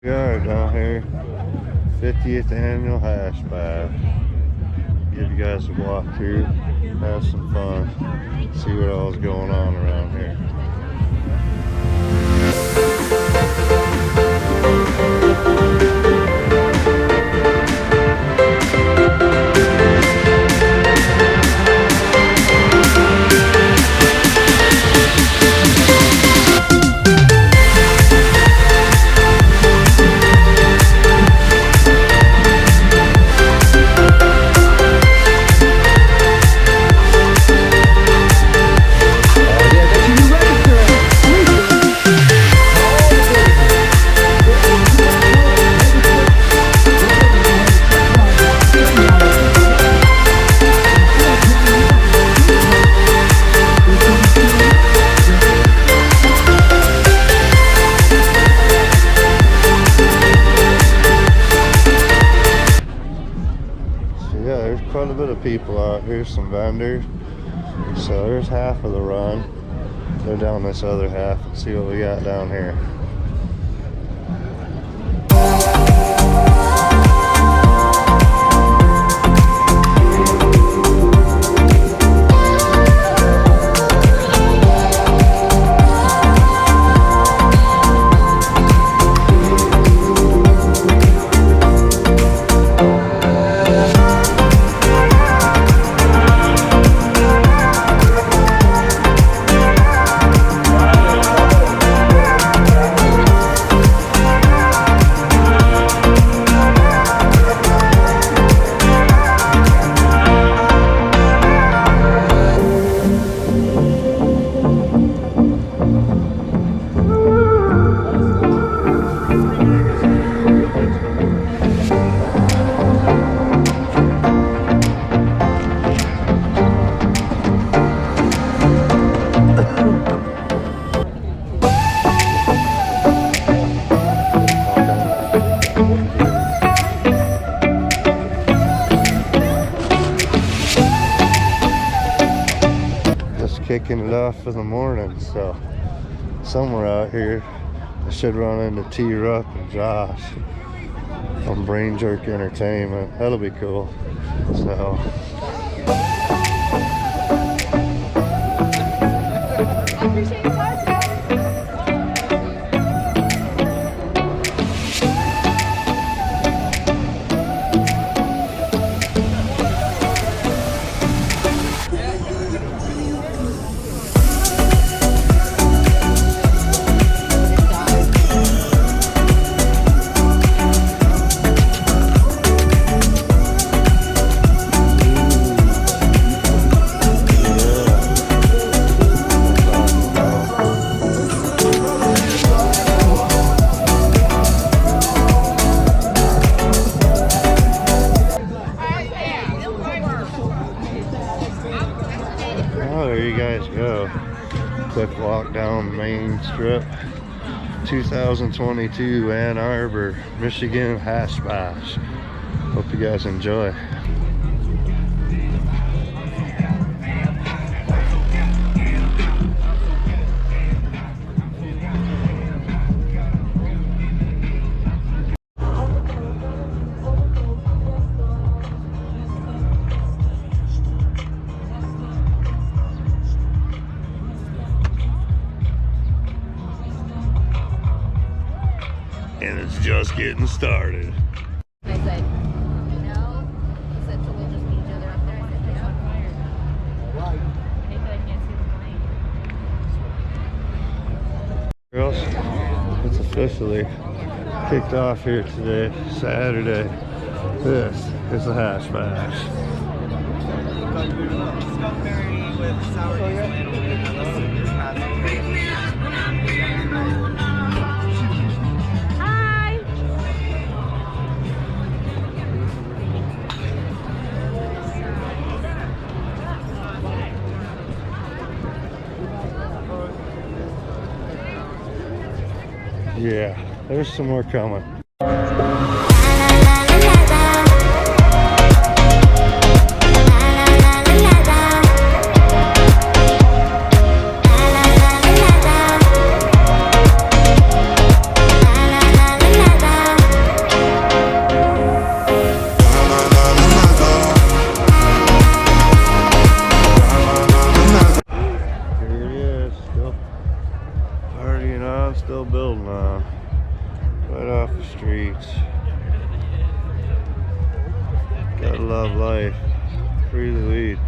We are down here, 50th annual hash bash. Give you guys a walk through, have some fun, see what all's going on around here. Quite a bit of people out here, some vendors. So there's half of the run. Go down this other half and see what we got down here. Kicking it off for the morning, so somewhere out here I should run into T-Ruck and Josh from Brain Jerk Entertainment. That'll be cool. So quick walk down Main Strip, 2022 Ann Arbor, Michigan hash bash. Hope you guys enjoy. And it's just getting started. I said, no. He said, so we'll just meet each other up there. I said, yeah. Right. They said I can't see the plane. Girls, it's officially kicked off here today, Saturday. This is the hash bash. Skunkberry with sour Yeah, there's some more coming. streets. Gotta love life. Free the weed.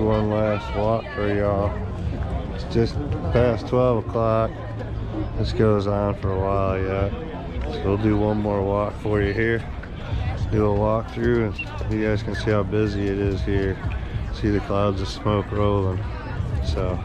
One last walk for y'all. It's just past 12 o'clock. This goes on for a while yet. So we'll do one more walk for you here. Do a walkthrough and you guys can see how busy it is here. See the clouds of smoke rolling. So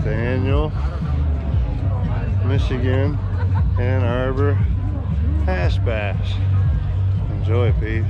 Daniel, Michigan, Ann Arbor, Hash Bash. Enjoy, peeps.